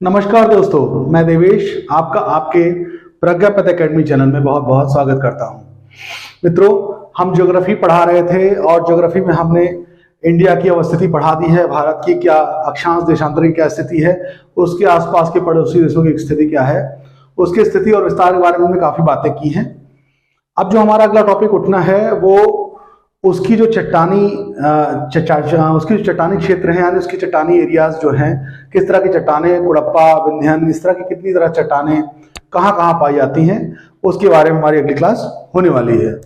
नमस्कार दोस्तों, मैं देवेश आपका आपके प्रज्ञापत एकेडमी चैनल में बहुत बहुत स्वागत करता हूं। मित्रों, हम ज्योग्राफी पढ़ा रहे थे और ज्योग्राफी में हमने इंडिया की अवस्थिति पढ़ा दी है। भारत की क्या अक्षांश देशांतर की क्या स्थिति है, उसके आसपास के पड़ोसी देशों की स्थिति क्या है, उसकी स्थिति और विस्तार के बारे में हमने काफी बातें की हैं। अब जो हमारा अगला टॉपिक उठना है वो उसकी जो उसकी जो चट्टानी क्षेत्र है, यानी उसकी चट्टानी एरियाज जो हैं, किस तरह की चट्टानें, कुड़प्पा, विंध्यन, इस तरह की कितनी तरह चट्टानें कहाँ कहाँ पाई जाती हैं, उसके बारे में हमारी अगली क्लास होने वाली है।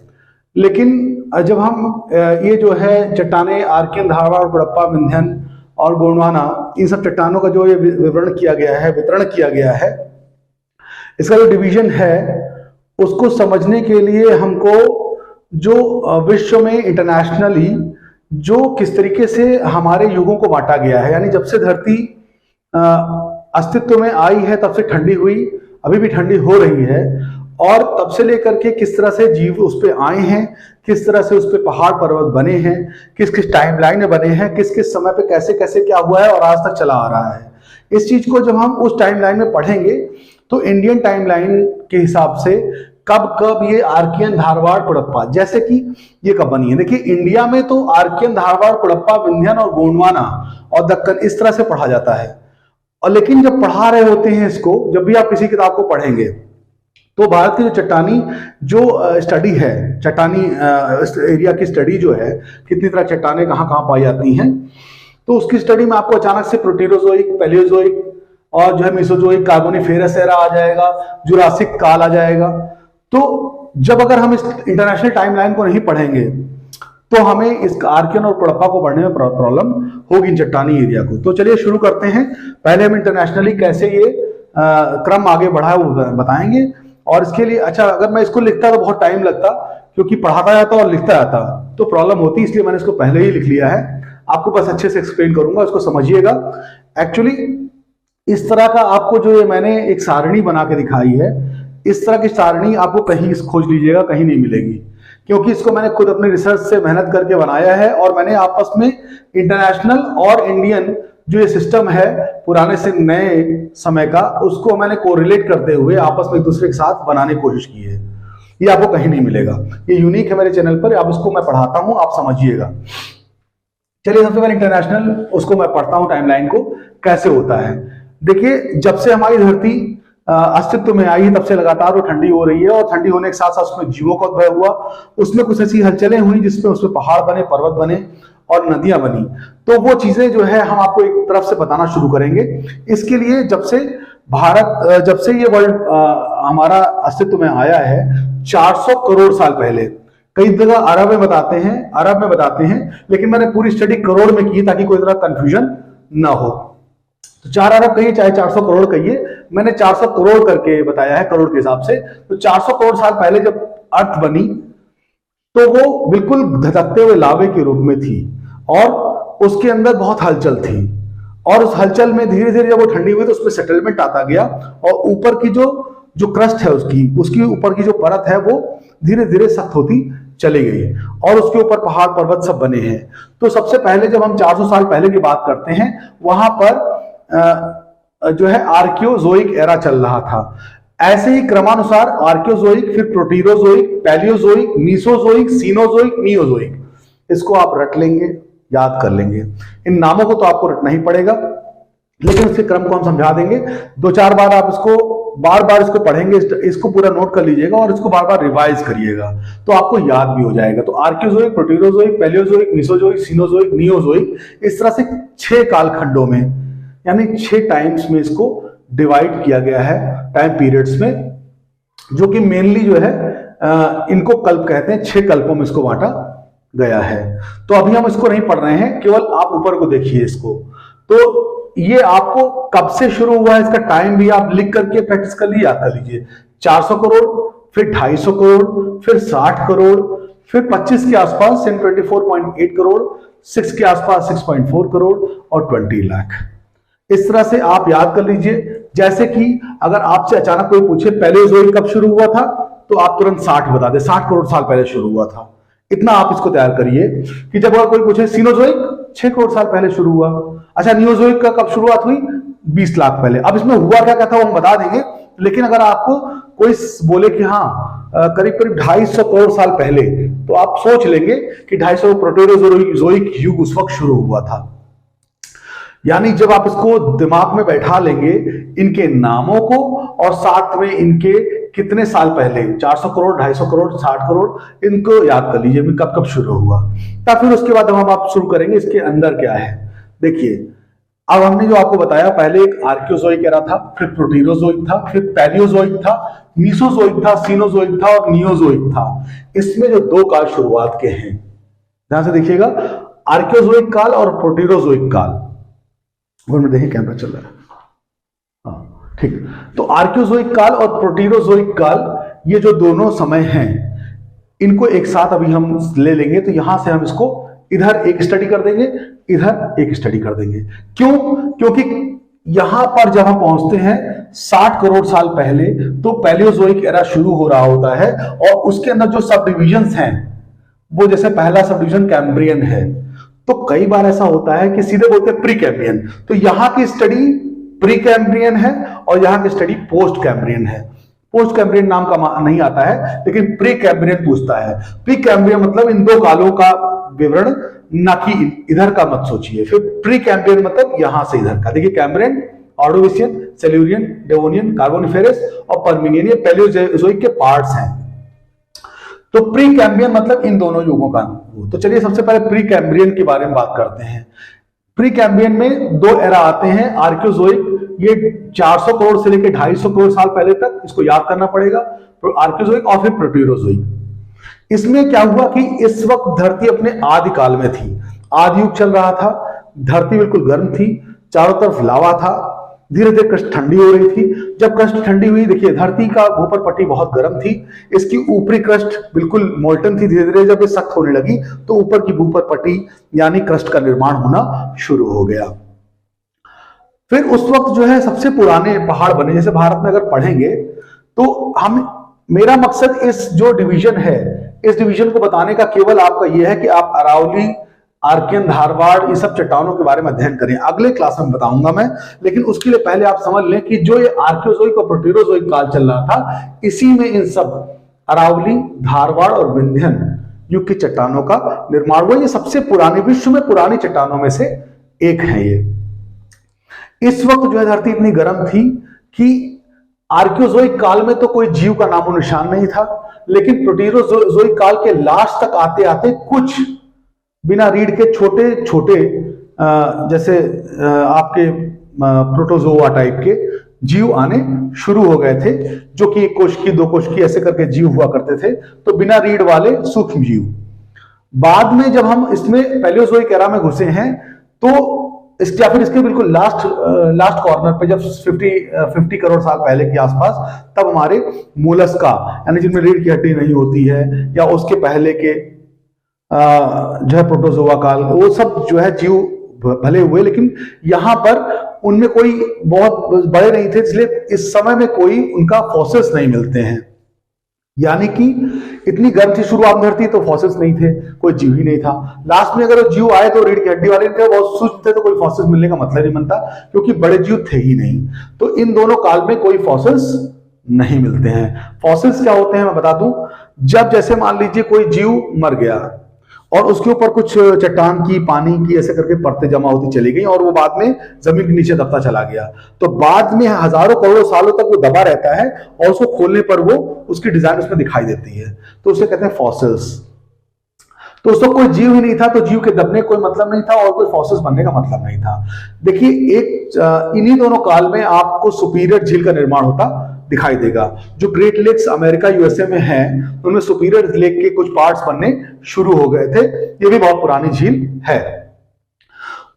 लेकिन जब हम ये जो है चट्टानें आर्कियन, धारवाड़, कुड़प्पा, विंध्यन और गोंडवाना, इन सब चट्टानों का जो ये विवरण किया गया है, वितरण किया गया है, इसका जो डिवीजन है उसको समझने के लिए हमको जो विश्व में इंटरनेशनली जो किस तरीके से हमारे युगों को बांटा गया है, यानी जब से धरती अस्तित्व में आई है तब से ठंडी हुई, अभी भी ठंडी हो रही है, और तब से लेकर के किस तरह से जीव उस पे आए हैं, किस तरह से उस पे पहाड़ पर्वत बने हैं, किस किस टाइमलाइन में बने हैं, किस किस समय पे कैसे कैसे क्या हुआ है और आज तक चला आ रहा है। इस चीज को जब हम उस टाइमलाइन में पढ़ेंगे तो इंडियन टाइमलाइन के हिसाब से कब कब ये आर्कियन, धारवाड़, कुड़प्पा, जैसे कि ये कब बनी है। देखिए, इंडिया में तो आर्कियन, धारवाड़, कुड़प्पा, विंध्यन और गोंडवाना और दक्कन इस तरह से पढ़ा जाता है। और लेकिन जब पढ़ा रहे होते हैं इसको, जब भी आप किसी किताब को पढ़ेंगे तो भारत की जो चट्टानी जो स्टडी है, चट्टानी एरिया की स्टडी जो है, कितनी तरह चट्टानें कहाँ कहाँ पाई जाती हैं, तो उसकी स्टडी में आपको अचानक से प्रोटेरोजोइक, पैलियोजोइक और जो है मेसोजोइक, कार्बोनिफेरस एरा आ जाएगा, जुरासिक काल आ जाएगा। तो जब अगर हम इस इंटरनेशनल टाइमलाइन को नहीं पढ़ेंगे तो हमें इस आर्कियन और कुड़प्पा को पढ़ने में प्रॉब्लम होगी, इन चट्टानी एरिया को। तो चलिए शुरू करते हैं। पहले हम इंटरनेशनली कैसे ये क्रम आगे बढ़ा है वो बताएंगे। और इसके लिए अच्छा, अगर मैं इसको लिखता तो बहुत टाइम लगता, क्योंकि पढ़ाता जाता और लिखता जाता तो प्रॉब्लम होती, इसलिए मैंने इसको पहले ही लिख लिया है। आपको बस अच्छे से एक्सप्लेन करूंगा, इसको समझिएगा। एक्चुअली इस तरह का आपको जो ये मैंने एक सारणी बना के दिखाई है, इस तरह की सारणी आपको कहीं खोज लीजिएगा, कहीं नहीं मिलेगी, क्योंकि इसको मैंने खुद अपने रिसर्च से मेहनत करके बनाया है। और मैंने आपस में इंटरनेशनल और इंडियन जो ये सिस्टम है पुराने से नए समय का, उसको मैंने कोरिलेट करते हुए आपस में एक दूसरे के साथ बनाने की कोशिश की है। ये आपको कहीं नहीं मिलेगा, ये यूनिक है मेरे चैनल पर। अब इसको मैं पढ़ाता हूं, आप समझिएगा। चलिए, सबसे पहले इंटरनेशनल उसको मैं पढ़ता हूं, टाइमलाइन को कैसे होता है। देखिए, जब से हमारी धरती अस्तित्व में आई है तब से लगातार वो ठंडी हो रही है, और ठंडी होने के साथ साथ उसमें जीवों का उद्भव हुआ, उसमें कुछ ऐसी हलचलें हुई जिसमें उसमें पहाड़ बने, पर्वत बने और नदियां बनी। तो वो चीजें जो है हम आपको एक तरफ से बताना शुरू करेंगे। इसके लिए जब से जब से ये वर्ल्ड हमारा अस्तित्व में आया है 400 करोड़ साल पहले, कई जगह अरब में बताते हैं, लेकिन मैंने पूरी स्टडी करोड़ में की ताकि कोई तरह कंफ्यूजन ना हो। तो 4 अरब कहिए चाहे 400 करोड़ कहिए, मैंने 400 करोड़ करके बताया है करोड़ के हिसाब से। तो 400 करोड़ साल पहले जब अर्थ बनी तो वो बिल्कुल धधकते हुए लावे के रूप में थी, और उसके अंदर बहुत हलचल थी, और उस हलचल में धीरे धीरे जब वो ठंडी हुई तो उसमें सेटलमेंट आता गया, और ऊपर की जो क्रस्ट है उसकी ऊपर की जो परत है वो धीरे धीरे सख्त होती चली गई, और उसके ऊपर पहाड़ पर्वत सब बने हैं। तो सबसे पहले जब हम 400 साल पहले की बात करते हैं, वहां पर जो है आर्कियोजोइक एरा चल रहा था। ऐसे ही क्रमानुसार आर्कियोजोइक, फिर प्रोटीरोजोइक, पैलियोजोइक, मीसोजोइक, सीनोजोइक, नियोजोइक, इसको आप रट लेंगे, याद कर लेंगे। इन नामों को तो आपको रटना ही पड़ेगा, लेकिन उसके क्रम को हम समझा देंगे। 2-4 बार आप इसको बार बार इसको पढ़ेंगे, इसको पूरा नोट कर लीजिएगा और इसको बार बार रिवाइज करिएगा, तो आपको याद भी हो जाएगा। तो Archaeozoic, प्रोटीरोजोइक, Palaeozoic, Mesozoic, Cenozoic, Neozoic, इस तरह से 6 कालखंडों में, यानी 6 टाइम्स में इसको डिवाइड किया गया है, टाइम पीरियड्स में, जो कि मेनली जो है इनको कल्प कहते हैं। 6 कल्पों में इसको बांटा गया है। तो अभी हम इसको नहीं पढ़ रहे हैं, केवल आप ऊपर को देखिए इसको। तो ये आपको कब से शुरू हुआ है, इसका टाइम भी आप लिख करके प्रैक्टिस कर लीजिए, याद कर लीजिए। 400 करोड़, फिर 250 करोड़, फिर 60 करोड़, फिर 25 के आसपास 24.8 करोड़, 6 के आसपास 6.4 करोड़ और 20 लाख। इस तरह से आप याद कर लीजिए। जैसे कि अगर आपसे अचानक कोई पूछे पैलेओजोइक कब शुरू हुआ था, तो आप तुरंत 60 बता दे, 60 करोड़ साल पहले शुरू हुआ था। इतना आप इसको तैयार करिए कि जब अगर कोई पूछे सीनोजोइक 6 करोड़ साल पहले शुरू हुआ। अच्छा, नियोजोइक का कब शुरुआत हुई? 20 लाख पहले। अब इसमें हुआ क्या क्या था वो हम बता देंगे, लेकिन अगर आपको कोई बोले कि हाँ करीब करीब 250 करोड़ साल पहले, तो आप सोच लेंगे कि 250 प्रोटेरोजोइक युग उस वक्त शुरू हुआ था। यानी जब आप इसको दिमाग में बैठा लेंगे, इनके नामों को और साथ में इनके कितने साल पहले, 400 करोड़, 250 करोड़, 60 करोड़, इनको याद कर लीजिए कब कब शुरू हुआ। तब फिर उसके बाद हम आप शुरू करेंगे इसके अंदर क्या है। देखिए, अब हमने जो आपको बताया, पहले एक आर्कियोजोइक एरा था, फिर प्रोटीरोजोइक था, फिर पैलियोजोइक था, मीसोजोइक था, सीनोजोइक था और नियोजोइक था। इसमें जो 2 काल शुरुआत के हैं, ध्यान से देखिएगा, आर्कियोजोइक काल और प्रोटीरोजोइक काल। में देखिए कैमरा चल रहा है, हाँ ठीक। तो आर्कियोजोइक काल और प्रोटीरोजोइक काल, ये जो दोनों समय हैं, इनको एक साथ अभी हम ले लेंगे। तो यहां से हम इसको इधर एक स्टडी कर देंगे, इधर एक स्टडी कर देंगे। क्यों? क्योंकि यहां पर जब हम पहुंचते हैं 60 करोड़ साल पहले, तो पैलियोजोइक एरा शुरू हो रहा होता है, और उसके अंदर जो सब डिविजन्स हैं, वो जैसे पहला सब डिविजन कैम्ब्रियन है। तो कई बार ऐसा होता है कि सीधे बोलते हैं प्री कैम्ब्रियन, तो यहां की स्टडी प्री कैम्ब्रियन है और यहां की स्टडी पोस्ट कैम्ब्रियन है। पोस्ट कैम्ब्रियन नाम का नहीं आता है, लेकिन प्री कैम्ब्रियन पूछता है। प्री कैम्ब्रियन मतलब इन 2 कालों का विवरण, ना कि इधर का मत सोचिए। फिर प्री कैम्ब्रियन मतलब यहां से इधर का। देखिए, कैम्ब्रियन, ऑर्डोविशियन, सेल्यूरियन, डेवोनियन, कार्बोनिफेरस और पर्मिनियन, ये पैलियोजोइक के पार्ट्स हैं। तो प्री कैम्ब्रियन मतलब इन दोनों युगों का। तो चलिए सबसे पहले प्री कैम्ब्रियन के बारे में बात करते हैं। प्री कैम्ब्रियन में 2 एरा आते हैं। आर्कियोजोइक, ये 400 करोड़ से लेकर 250 करोड़ साल पहले तक, इसको याद करना पड़ेगा। आर्कियोजोइक और फिर प्रोटीरोजोइक। इसमें क्या हुआ कि इस वक्त धरती अपने आदि काल में थी, आदि युग चल रहा था, धरती बिल्कुल गर्म थी, चारों तरफ लावा था, धीरे धीरे क्रस्ट ठंडी हो रही थी। जब क्रस्ट ठंडी हुई, देखिए धरती का ऊपर पट्टी बहुत गर्म थी, इसकी ऊपरी क्रस्ट बिल्कुल मोल्टन थी। धीरे धीरे जब ये सख्त होने लगी, तो ऊपर की ऊपर पट्टी यानी क्रस्ट का निर्माण होना शुरू हो गया। फिर उस वक्त जो है सबसे पुराने पहाड़ बने। जैसे भारत में अगर पढ़ेंगे तो मेरा मकसद इस जो डिवीजन है, इस डिवीजन को बताने का केवल आपका यह है कि आप अरावली, आर्कियन, धारवाड़, ये सब चट्टानों के बारे में अध्ययन करें। अगले क्लास में बताऊंगा मैं, लेकिन उसके लिए पहले आप समझ लें कि जो ये आर्कियोजोइक और प्रोटीरोजोइक काल चल रहा था, इसी में इन सब अरावली, धारवाड़ और विंध्यन युग की चट्टानों का निर्माण हुआ। ये सबसे पुराने, विश्व में पुरानी चट्टानों में से एक है ये। इस वक्त जो है धरती इतनी गर्म थी कि आर्कियोजोइक काल में तो कोई जीव का नामो निशान नहीं था, लेकिन प्रोटीरोजोइक काल के लास्ट तक आते आते कुछ बिना रीढ़ के छोटे छोटे जैसे आपके प्रोटोजोआ टाइप के जीव आने शुरू हो गए थे, जो कि 1 कोशिकी 2 कोशिकी ऐसे करके जीव हुआ करते थे। तो बिना रीढ़ वाले सूक्ष्म जीव। बाद में जब हम इसमें पैलियोजोइक एरा में घुसे हैं, तो या फिर इसके बिल्कुल लास्ट कॉर्नर पे जब 50 करोड़ साल पहले के आसपास, तब हमारे मोलस्का यानी जिनमें रीढ़ की हड्डी नहीं होती है, या उसके पहले के जो है प्रोटोजोआ काल, वो सब जो है जीव भले हुए, लेकिन यहां पर उनमें कोई बहुत बड़े नहीं थे, इसलिए इस समय में कोई उनका फॉसिल्स नहीं मिलते हैं। यानी कि इतनी गर्म थी शुरुआत में धरती, तो फॉसिल्स नहीं थे, कोई जीव ही नहीं था। लास्ट में अगर जीव आए तो रीढ़ की हड्डी वाले थे, बहुत सूक्ष्म थे, तो कोई फॉसिल्स मिलने का मतलब नहीं बनता, क्योंकि बड़े जीव थे ही नहीं। तो इन दोनों काल में कोई फॉसिल्स नहीं मिलते हैं। फॉसिल्स क्या होते हैं मैं बता दूं, जब जैसे मान लीजिए कोई जीव मर गया और उसके ऊपर कुछ चट्टान की, पानी की ऐसे करके परतें जमा होती चली गई, और वो बाद में जमीन के नीचे दबता चला गया, तो बाद में हजारों करोड़ों सालों तक वो दबा रहता है, और उसको खोलने पर वो उसकी डिजाइन उसमें दिखाई देती है, तो उसे कहते हैं फॉसिल्स। तो उस वक्त कोई जीव ही नहीं था, तो जीव के दबने कोई मतलब नहीं था, और कोई फॉसिल्स बनने का मतलब नहीं था। देखिए, एक इन्हीं दोनों काल में आपको सुपीरियर झील का निर्माण होता दिखाई देगा। जो ग्रेट लेक्स अमेरिका यूएसए में है, उनमें सुपीरियर लेक के कुछ पार्ट्स बनने शुरू हो गए थे। ये भी बहुत पुरानी झील है।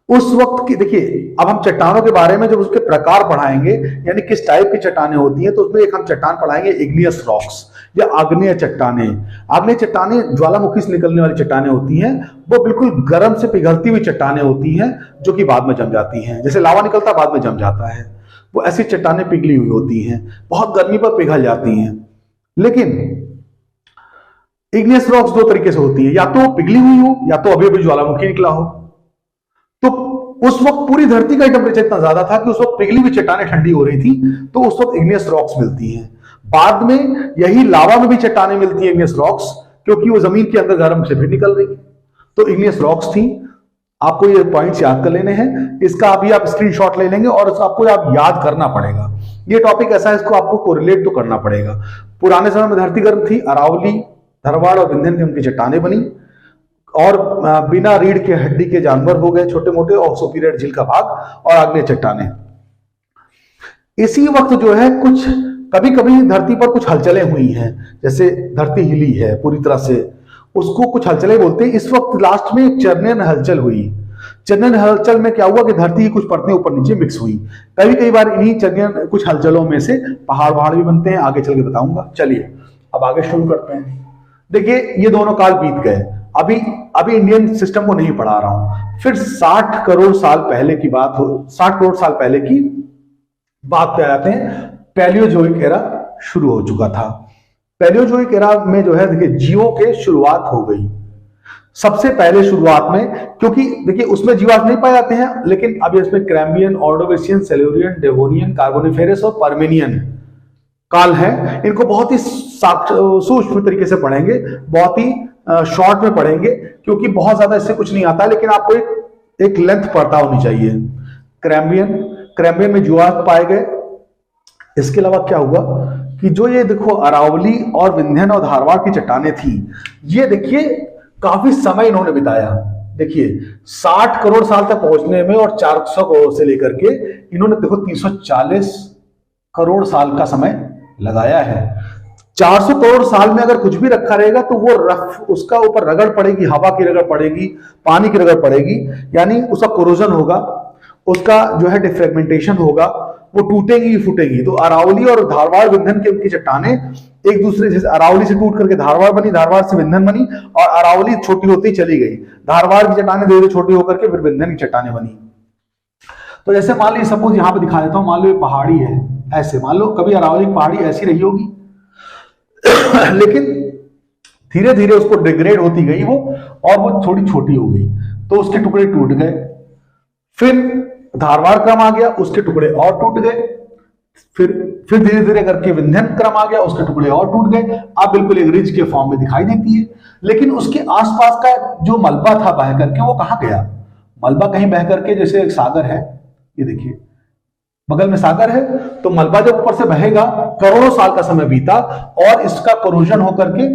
उस वक्त की देखिए, अब हम चट्टानों के बारे में जब उसके प्रकार पढ़ाएंगे, यानी किस टाइप की चट्टानें होती हैं, तो उसमें एक हम चट्टान पढ़ाएंगे इग्नियस रॉक्स या आग्नेय चट्टानें। आग्नेय चट्टानें ज्वालामुखी से निकलने वाली चट्टानें होती हैं, वो बिल्कुल गर्म से पिघलती हुई चट्टानें होती हैं, जो कि बाद में जम जाती हैं। जैसे लावा निकलता बाद में जम जाता है, वो ऐसी चट्टानें पिघली हुई होती हैं, बहुत गर्मी पर पिघल जाती हैं। लेकिन इग्नियस रॉक्स 2 तरीके से होती है, या तो पिघली हुई हो, या तो अभी अभी ज्वालामुखी निकला हो। तो उस वक्त पूरी धरती का टेम्परेचर इतना ज्यादा था कि उस वक्त पिघली हुई चट्टानें ठंडी हो रही थी, तो उस वक्त इग्नियस रॉक्स मिलती हैं। बाद में यही लावा में भी चट्टानें मिलती हैं इग्नियस रॉक्स, क्योंकि वो जमीन के अंदर गर्म से भी निकल रही है। तो इग्नियस रॉक्स थी। आपको ये पॉइंट्स याद कर लेने हैं, इसका अभी आप स्क्रीनशॉट ले लेंगे और आपको आप याद करना पड़ेगा। ये टॉपिक ऐसा है, इसको आपको कोरिलेट तो करना पड़ेगा। पुराने समय में धरती गर्म थी, अरावली, धरवाड़ और विंध्यन की उनकी चट्टानें बनी, और बिना रीढ़ के हड्डी के जानवर हो गए छोटे मोटे, और सुपीरियर झील का भाग और आग्नेय चट्टानें। इसी वक्त जो है कुछ कभी कभी धरती पर कुछ हलचलें हुई हैं, जैसे धरती हिली है पूरी तरह से, उसको कुछ हलचलें बोलते हैं। इस वक्त लास्ट में एक चर्नियन हलचल हुई। चर्नियन हलचल में क्या हुआ कि धरती की कुछ परतें ऊपर नीचे मिक्स हुई। कई बार इन्हीं चर्नियन कुछ हलचलों में से पहाड़ भी बनते हैं, आगे चल के बताऊंगा। चलिए अब आगे शुरू करते हैं। देखिए ये दोनों काल बीत गए, अभी इंडियन सिस्टम को नहीं पढ़ा रहा हूं। फिर 60 करोड़ साल पहले की बात हो, 60 करोड़ साल पहले की बात पे आते हैं। पैलियोजोइक एरा शुरू हो चुका था। पैलियोजोइक एरा में जो है देखिए जीवों के शुरुआत हो गई। सबसे पहले शुरुआत में, क्योंकि देखिए उसमें जीवाश्म नहीं पाए जाते हैं, लेकिन अब इसमें क्रैम्बियन, ऑर्डोविशियन, सेल्यूरियन, डेवोनियन, कार्बोनिफेरस और पर्मेनियन काल है। इनको बहुत ही सूक्ष्म तरीके से पढ़ेंगे, बहुत ही शॉर्ट में पढ़ेंगे, क्योंकि बहुत ज्यादा इससे कुछ नहीं आता, लेकिन आपको एक लेंथ पता होनी चाहिए। क्रैम्बियन में जीवाश्म पाए गए। इसके अलावा क्या हुआ कि जो ये देखो अरावली और विंध्यन और धारवाड़ की चट्टानें थी, ये देखिए काफी समय इन्होंने बिताया। देखिए 60 करोड़ साल तक पहुंचने में, और 400 करोड़ से लेकर के इन्होंने देखो 340 करोड़ साल का समय लगाया है। 400 करोड़ साल में अगर कुछ भी रखा रहेगा तो वो रफ, उसका ऊपर रगड़ पड़ेगी, हवा की रगड़ पड़ेगी, पानी की रगड़ पड़ेगी, यानी उसका कोरोजन होगा, उसका जो है डिफ्रेगमेंटेशन होगा, वो टूटेगी फूटेगी। तो अरावली और धारवाड़ विंध्यन की उनकी चट्टानें एक दूसरे, जैसे अरावली से टूट करके धारवाड़ बनी, धारवाड़ से विंध्यन बनी, और अरावली छोटी होती चली गई, धारवाड़ की चट्टानें धीरे धीरे छोटी होकर के फिर विंध्यन की चट्टानें बनी। तो जैसे मान लीजिए, सपोज यहां पे दिखा देता हूं, मान लो ये पहाड़ी है, ऐसे मान लो कभी अरावली की पहाड़ी ऐसी रही होगी लेकिन धीरे धीरे उसको डिग्रेड होती गई वो, और वो थोड़ी छोटी हो गई, तो उसके टुकड़े टूट गए। फिर धारवाड़ क्रम आ गया, उसके टुकड़े और टूट गए। फिर धीरे धीरे करके विंध्यन क्रम आ गया, उसके टुकड़े और टूट गए। अब बिल्कुल एक रिज के फॉर्म में दिखाई देती है। लेकिन उसके आसपास का जो मलबा था बह करके, वो कहां गया? मलबा कहीं बह करके, जैसे एक सागर है, ये देखिए बगल में सागर है, तो मलबा जब ऊपर से बहेगा, करोड़ों साल का समय बीता, और इसका कोरोजन होकर के,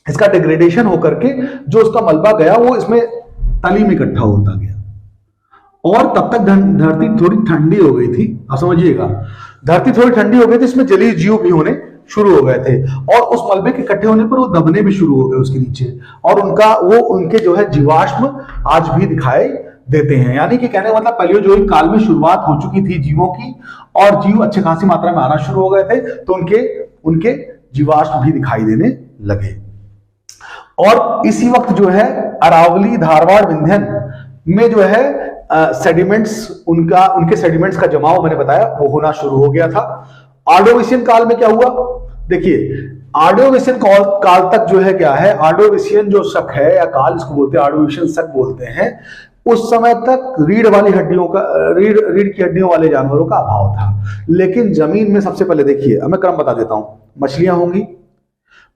इसका डिग्रेडेशन होकर के जो उसका मलबा गया, वो इसमें तली में इकट्ठा होता गया। और तब तक धरती थोड़ी ठंडी हो गई थी। आप समझिएगा, धरती थोड़ी ठंडी हो गई थी, इसमें जलीय जीव भी होने शुरू हो गए थे, और उस मलबे के इकट्ठे होने पर वो दबने भी शुरू हो गए उसके नीचे, और उनके जो है जीवाश्म आज भी दिखाई देते हैं। यानी कि कहने का मतलब पैलियोजोइक काल में शुरुआत हो चुकी थी जीवों की, और जीव अच्छे खासी मात्रा में आना शुरू हो गए थे, तो उनके जीवाश्म भी दिखाई देने लगे। और इसी वक्त जो है अरावली, धारवाड़, विंध्यन में जो है सेडिमेंट्स, उनके सेडिमेंट्स का जमाव मैंने बताया वो होना शुरू हो गया था। ऑर्डोविशियन काल में क्या हुआ? देखिए ऑर्डोविशियन काल तक जो है क्या है, ऑर्डोविशियन जो शक है या काल इसको बोलते हैं, ऑर्डोविशियन शक बोलते हैं। उस समय तक रीढ़ की हड्डियों वाले जानवरों का अभाव था। लेकिन जमीन में सबसे पहले देखिए, मैं क्रम बता देता हूं, मछलियां होंगी,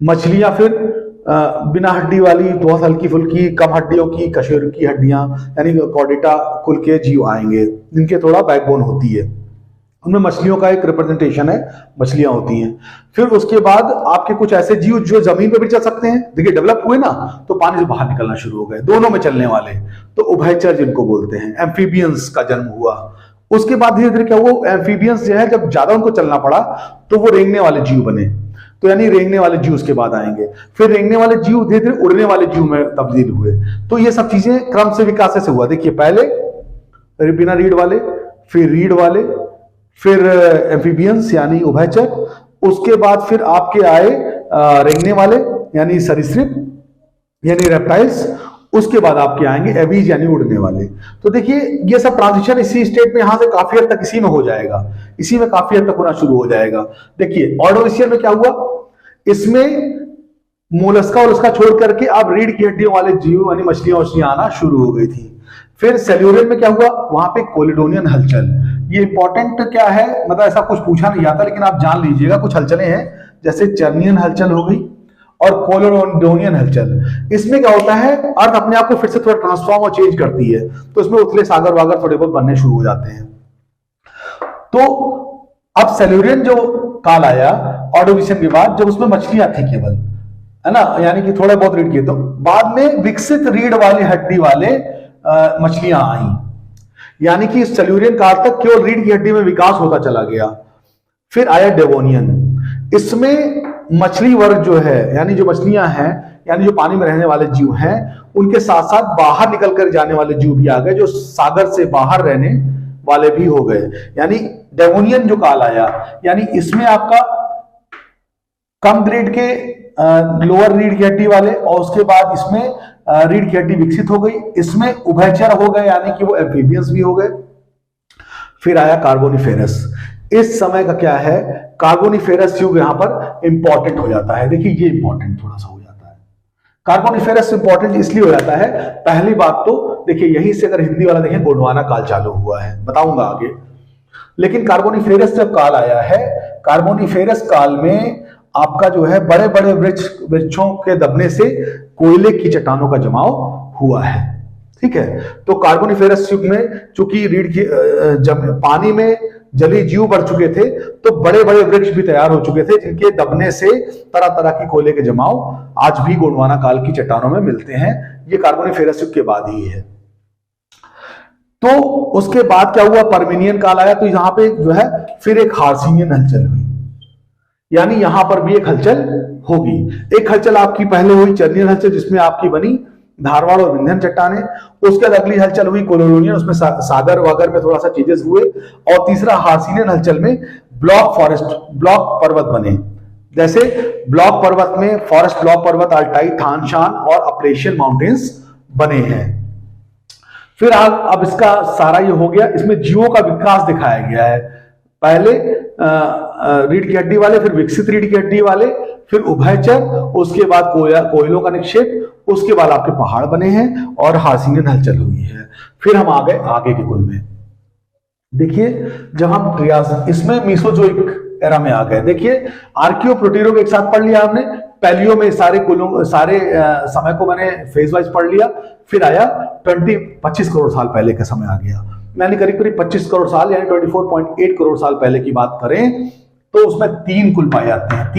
मछलियां फिर बिना हड्डी वाली, बहुत हल्की फुल्की कम हड्डियों की कशेरुकी की हड्डियां, यानी कॉर्डेटा कुल के जीव आएंगे, जिनके थोड़ा बैकबोन होती है, उनमें मछलियों का एक रिप्रेजेंटेशन है, मछलियां होती हैं। फिर उसके बाद आपके कुछ ऐसे जीव जो जमीन पे भी चल सकते हैं, देखिए डेवलप हुए ना, तो पानी से बाहर निकलना शुरू हो गए, दोनों में चलने वाले, तो उभयचर जिनको बोलते हैं। एम्फीबियंस का जन्म हुआ। उसके बाद धीरे धीरे क्या हुआ, एम्फीबियंस जो है जब ज्यादा उनको चलना पड़ा, तो वो रेंगने वाले जीव बने, तो यानी रेंगने वाले जीव उसके बाद आएंगे। फिर रेंगने वाले जीव धीरे धीरे उड़ने वाले जीव में तब्दील हुए। तो ये सब चीजें क्रम से विकास से हुआ। देखिए पहले बिना रीढ़ वाले, फिर रीढ़ वाले, फिर एम्फीबियंस यानी उभयचर, उसके बाद फिर आपके आए रेंगने वाले यानी सरीसृप यानी रेप्टाइल्स, उसके बाद आपके आएंगे एबीज यानी उड़ने वाले। तो देखिए ये सब ट्रांजिशन इसी स्टेट में, यहां से काफी हद तक इसी में हो जाएगा, इसी में काफी हद तक होना शुरू हो जाएगा। देखिए ऑर्डोविशियन में क्या हुआ, इसमें मोलस्का और उसका छोड़ करके अब रीढ़ की हड्डियों वाले जीव यानी मछलियां आना शुरू हो गई थी। फिर सेल्यूरियन में क्या हुआ, वहां पे कोलिडोनियन हलचल। ये इंपॉर्टेंट क्या है, मतलब ऐसा कुछ पूछा नहीं जाता, लेकिन आप जान लीजिएगा कुछ हलचलें हैं, जैसे चर्नियन हलचल हो गई और कोलिडोनियन हलचल। इसमें क्या होता है, अर्थ अपने आप को फिर से थोड़ा ट्रांसफॉर्म और चेंज करती है, तो इसमें उथले सागर वागर थोड़े बहुत बनने शुरू हो जाते हैं। तो अब सेल्यूरियन जो काल आया ऑर्डोविशियन के बाद, जब उसमें मछलियां थी केवल, है ना, यानी कि थोड़ा बहुत रीढ़ किए, तो बाद में विकसित रीढ़ वाली हड्डी वाले मछलियां आई, यानी कि सेल्यूरियन काल तक केवल रीढ़ की हड्डी में विकास होता चला गया। फिर आया डेवोनियन, इसमें मछली वर्ग जो है, यानी जो मछलियां हैं, यानी जो पानी में रहने वाले जीव हैं, उनके साथ साथ बाहर निकल कर जाने वाले जीव भी आ गए, जो सागर से बाहर रहने वाले भी हो गए, यानी डेवोनियन जो काल आया, यानी इसमें आपका कम ग्रेड के लोअर रीढ़ की हड्डी वाले, और उसके बाद इसमें रीढ़ की हड्डी विकसित हो गई, इसमें उभयचर हो गए, यानी कि वो एम्फीबियंस भी हो गए। फिर आया कार्बोनिफेरस। इस समय का क्या है, कार्बोनिफेरस युग यहां पर इंपॉर्टेंट हो जाता है। देखिए ये इंपॉर्टेंट थोड़ा सा हो जाता है, कार्बोनिफेरस इंपॉर्टेंट इसलिए हो जाता है, पहली बात तो देखिए यहीं से अगर हिंदी वाला देखें गोंडवाना काल चालू हुआ है, बताऊंगा आगे। लेकिन कार्बोनिफेरस जब काल आया है, कार्बोनिफेरस काल में आपका जो है बड़े बड़े वृक्षों के दबने से कोयले की चट्टानों का जमाव हुआ है, ठीक है। तो कार्बोनिफेरस युग में चूंकि रीढ़ की पानी में जलीय जीव बढ़ चुके थे, तो बड़े बड़े वृक्ष भी तैयार हो चुके थे, जिनके दबने से तरह तरह की कोयले के जमाव आज भी गोंडवाना काल की चट्टानों में मिलते हैं। ये कार्बोनिफेरस युग के बाद ही है। तो उसके बाद क्या हुआ, पर्मिनियन काल आया, तो यहां पे जो है फिर एक हार्सिनियन हलचल हुई, यानी यहां पर भी एक हलचल होगी। एक हलचल आपकी पहले हुई चर्नियन हलचल, जिसमें आपकी बनी धारवाड़ और विंध्यन चट्टाने। उसके बाद अगली हलचल हुई कोलिडोनियन, उसमें सागर वागर में थोड़ा सा चेंजेस हुए। और तीसरा हार्सिनियन हलचल में ब्लॉक फॉरेस्ट, ब्लॉक पर्वत बने, जैसे ब्लॉक पर्वत में फॉरेस्ट ब्लॉक पर्वत, अल्टाई, थानशान और अपरेशियन माउंटेन्स बने हैं। फिर अब इसका सारा ये हो गया, इसमें जीवों का विकास दिखाया गया है। पहले रीढ़ की हड्डी वाले, फिर विकसित रीढ़ की हड्डी वाले, फिर उभयचर, उसके बाद कोयलों का निक्षेप, उसके बाद आपके पहाड़ बने हैं और हार्सिनियन हलचल हुई है। फिर हम आ गए आगे के कुल में। देखिए जब हम ट्रियासिक, इसमें मीसोजोइक एरा में आ गए। देखिए आर्कियो प्रोटीरोग एक साथ पढ़ लिया हमने, पैलियो में सारे समय को मैंने फेज वाइज पढ़ लिया। फिर आया 25 करोड़ साल पहले का समय आ गया, यानी करीब करीब 25 करोड़ साल, यानी 24.8 करोड़ साल पहले की बात करें तो उसमें 3 कुल पाए जाते हैं,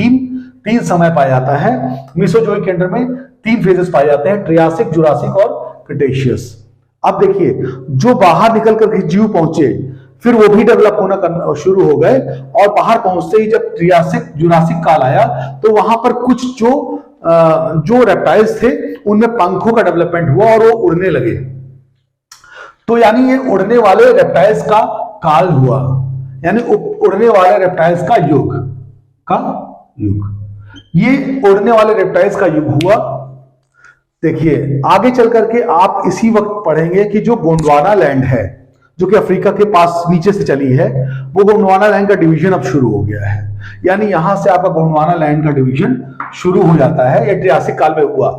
तीन समय पाया जाता है। मीसोजोइक के अंडर में 3 फेजेस पाए जाते हैं, ट्रियासिक, जुरासिक और क्रिटेशियस। अब देखिए जो बाहर निकल कर जीव पहुंचे, फिर वो भी डेवलप होना शुरू हो गए, और बाहर पहुंचते ही जब ट्रियासिक जुरासिक काल आया, तो वहां पर कुछ जो रेप्टाइल्स थे उनमें पंखों का डेवलपमेंट हुआ और वो उड़ने लगे। तो यानी ये उड़ने वाले रेप्टाइल्स का काल हुआ, यानी उड़ने वाले रेप्टाइल्स का युग ये उड़ने वाले रेप्टाइल्स का युग हुआ। देखिए आगे चल करके आप इसी वक्त पढ़ेंगे कि जो गोंडवाना लैंड है, जो कि अफ्रीका के पास नीचे से चली है, वो गोंडवाना लैंड का डिवीजन अब शुरू हो गया है। यानी यहां से आपका गोंडवाना लैंड का डिवीजन शुरू हो जाता है। यह ट्रियासिक काल में हुआ,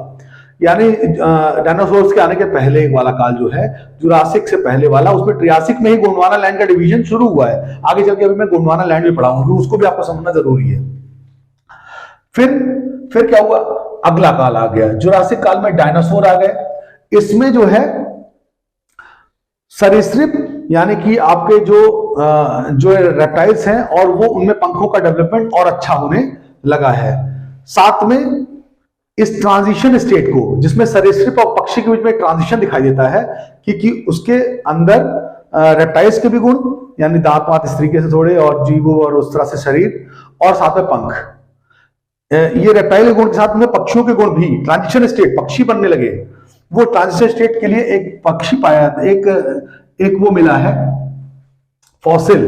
यानी डायनासोर्स के आने के पहले वाला काल जो है, जुरासिक से पहले वाला, उसमें ट्रियासिक में ही गोंडवाना लैंड का डिवीजन शुरू हुआ है। आगे चल के अभी मैं गोंडवाना लैंड भी पढ़ाऊंगा, उसको भी आपको समझना जरूरी है। फिर क्या हुआ, अगला काल आ गया, जुरासिक काल में डायनासोर आ गए। इसमें जो है सरीसृप, यानी कि आपके जो रेप्टाइल्स हैं, और वो उनमें पंखों का डेवलपमेंट और अच्छा होने लगा है। साथ में इस ट्रांजिशन स्टेट को, जिसमें सरीसृप और पक्षी के बीच में ट्रांजिशन दिखाई देता है, क्योंकि उसके अंदर रेप्टाइल्स के भी गुण, यानी दांत वात इस तरीके से थोड़े, और जीभ और उस तरह से शरीर, और साथ में पंख, ये रेप्टाइल गुण के साथ में पक्षियों के गुण भी। ट्रांजिशन स्टेट, पक्षी बनने लगे। वो ट्रांजिशन स्टेट के लिए एक पक्षी पाया, एक वो मिला है फॉसिल,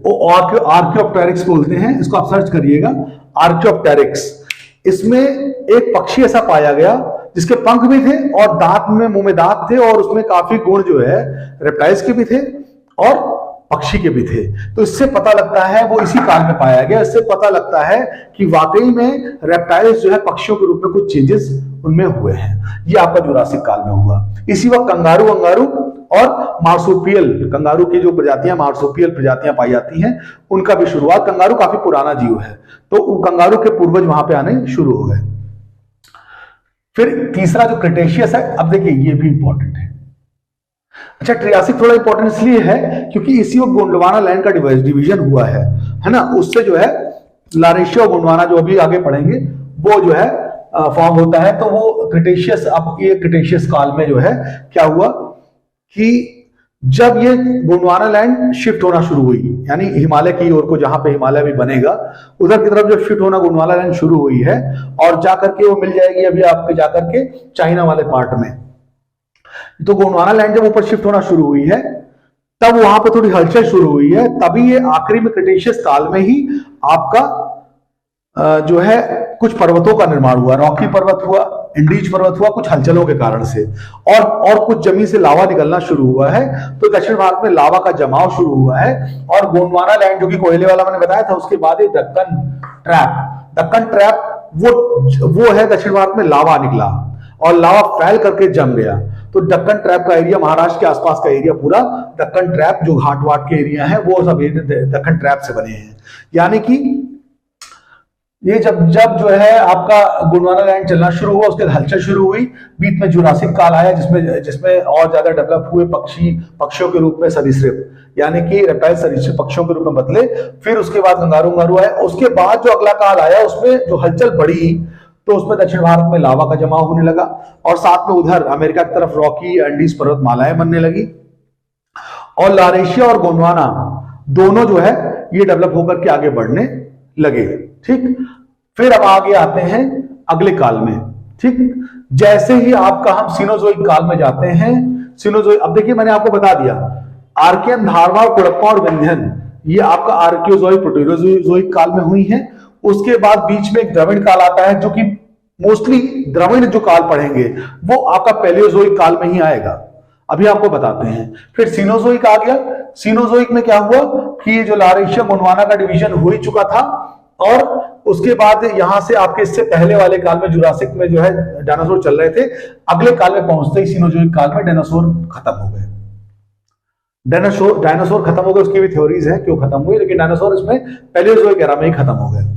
वो आर्कियोप्टेरिक्स बोलते हैं, इसको आप सर्च करिएगा, आर्कियोप्टेरिक्स। इसमें एक पक्षी ऐसा पाया गया जिसके पंख भी थे और दांत में, मुंह में दांत थे, और उसमें काफी गुण जो है रेप्टाइल्स के भी थे और पक्षी के भी थे। तो इससे पता लगता है, वो इसी काल में पाया गया, इससे पता लगता है कि वाकई में रेप्टाइल्स जो है पक्षियों के रूप में कुछ चेंजेस उनमें हुए हैं। ये आपका जुरासिक काल में हुआ। इसी वक्त कंगारू और मार्सुपियल, कंगारू की जो प्रजातियां मार्सुपियल प्रजातियां पाई जाती हैं, उनका भी शुरुआत, कंगारू काफी पुराना जीव है, तो कंगारू के पूर्वज वहां पे आने शुरू हो गए। फिर तीसरा जो क्रिटेशियस है, अब देखिए ये भी इंपॉर्टेंट है। अच्छा, ट्रियासिक थोड़ा इंपॉर्टेंट इसलिए है क्योंकि इसी वक्त गोंडवाना लैंड का डिवीजन हुआ है ना, उससे जो है लारेशिया और गोंडवाना जो अभी आगे पढ़ेंगे वो जो है फॉर्म होता है। तो वो क्रिटेशियस, अब ये क्रिटेशियस काल में जो है क्या हुआ कि जब ये गोंडवाना लैंड शिफ्ट होना शुरू हुई, यानी हिमालय की ओर को, जहां पे हिमालय भी बनेगा उधर की तरफ जब शिफ्ट होना गोंडवाना लैंड शुरू हुई है, और जाकर के वो मिल जाएगी अभी आपके जाकर के चाइना वाले पार्ट में। तो गोंडवाना लैंड जब ऊपर शिफ्ट होना शुरू हुई है तब वहां पे थोड़ी हलचल शुरू हुई है, तभी ये आखिरी में क्रिटेशियस काल में ही आपका जो है कुछ पर्वतों का निर्माण हुआ, रॉकी पर्वत हुआ, इंडीज पर्वत हुआ, कुछ हलचलों के कारण से, और कुछ जमीन से लावा निकलना शुरू हुआ है। तो दक्षिण भारत में लावा का जमाव शुरू हुआ है, और गोंडवाना लैंड जो कि कोयले वाला मैंने बताया था, उसके बाद ये दक्कन ट्रैप वो है, दक्षिण भारत में लावा निकला और लावा फैल करके जम गया। तो दक्कन ट्रैप का एरिया, महाराष्ट्र के आसपास का एरिया पूरा दक्कन ट्रैप, जो घाट वाट के एरिया है वो सब दक्कन ट्रैप से बने हैं। यानी कि ये जब जो है आपका गोंडवाना लैंड चलना शुरू हुआ, उसके हलचल शुरू हुई, बीच में जुरासिक काल आया जिसमें और ज्यादा डेवलप हुए पक्षियों के रूप में सरीसृप, यानी कि रेप्टाइल सरीसृप पक्षियों के रूप में बदले। फिर उसके बाद कंगारू आए, उसके बाद जो अगला काल आया उसमें जो हलचल बढ़ी, तो उसमें दक्षिण भारत में लावा का जमाव होने लगा, और साथ में उधर अमेरिका की तरफ रॉकी एंडीज पर्वतमालाएं बनने लगी, और लारेशिया और गोंडवाना दोनों जो है ये डेवलप होकर के आगे बढ़ने लगे। ठीक, फिर अब आगे आते हैं अगले काल में। ठीक, जैसे ही आपका हम सिनोजोइक काल में जाते हैं, सिनोजोइक, अब देखिए मैंने आपको बता दिया आर्कियन, धारवाड़, कुड़प्पा और विंध्यन ये आपका आर्कियोजोइक प्रोटेरोजोइक काल में हुई है। उसके बाद बीच में एक द्रविड़ काल आता है, जो कि मोस्टली द्रविड़ जो काल पढ़ेंगे वो आपका पैलियोजोइक काल में ही आएगा, अभी आपको बताते हैं। फिर सिनोजोइक आ गया। सिनोजोइक में क्या हुआ कि जो लारेशिया गोंडवाना का डिवीजन हो ही चुका था, और उसके बाद यहां से आपके इससे पहले वाले काल में जुरासिक में जो है डायनासोर चल रहे थे, अगले काल में पहुंचते ही सिनोजोइक काल में डायनासोर खत्म हो गए। डायनासोर खत्म हो गए, उसकी भी थ्योरीज है क्यों खत्म हुए, लेकिन डायनासोर इसमें पैलियोजोइक एरा में ही खत्म हो गए।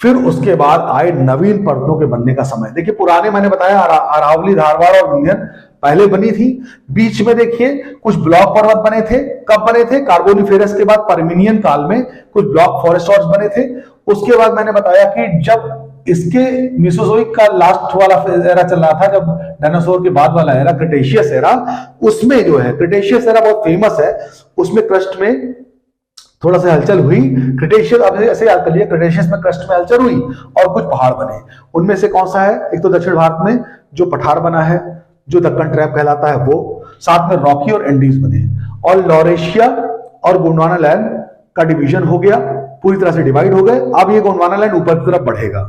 फिर उसके बाद आए नवीन परतों के बनने का समय। देखिए पुराने मैंने बताया अरावली, धारवाड़ और विंध्यन पहले बनी थी। बीच में देखिए कुछ ब्लॉक पर्वत बने थे। कब बने थे? कार्बोनिफेरस के बाद पर्मिनियन काल में कुछ ब्लॉक फॉरेस्ट बने थे। उसके बाद मैंने बताया कि जब इसके मेसोजोइक का लास्ट वाला एरा चल रहा था, जब डायनासोर के बाद वाला एरा क्रिटेशियस एरा, उसमें जो है क्रिटेशियस एरा बहुत फेमस है, उसमें क्रस्ट में थोड़ा सा हलचल हुई। क्रिटेशियस, अब ऐसे याद कर लिए, क्रिटेशियस में क्रस्ट में हलचल हुई और कुछ पहाड़ बने। उनमें से कौन सा है? एक तो दक्षिण भारत में जो पठार बना है, जो दक्कन ट्रैप कहलाता है वो, साथ में रॉकी और एंडीज बने, और लॉरेशिया और गोंडवाना लैंड का डिवीजन हो गया, पूरी तरह से डिवाइड हो गए। अब ये गोंडवाना लैंड ऊपर की तरफ बढ़ेगा।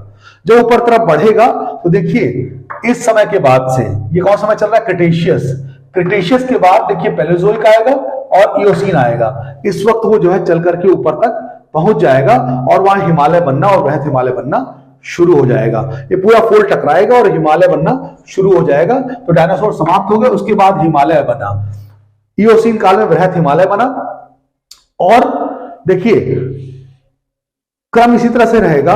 जब ऊपर तरफ बढ़ेगा तो देखिए इस समय के बाद से ये कौन समय चल रहा है? क्रिटेशियस। क्रिटेशियस के बाद देखिए पैलेओजोइक आएगा और इयोसीन आएगा। इस वक्त वो जो है चल करके ऊपर तक पहुंच जाएगा और वहां हिमालय बनना और वृहत हिमालय बनना शुरू हो जाएगा। ये पूरा फोल्ड टकराएगा और हिमालय बनना शुरू हो जाएगा। तो डायनासोर समाप्त हो गए, उसके बाद हिमालय बना। इयोसीन काल में वृहत हिमालय बना। और देखिए क्रम इसी तरह से रहेगा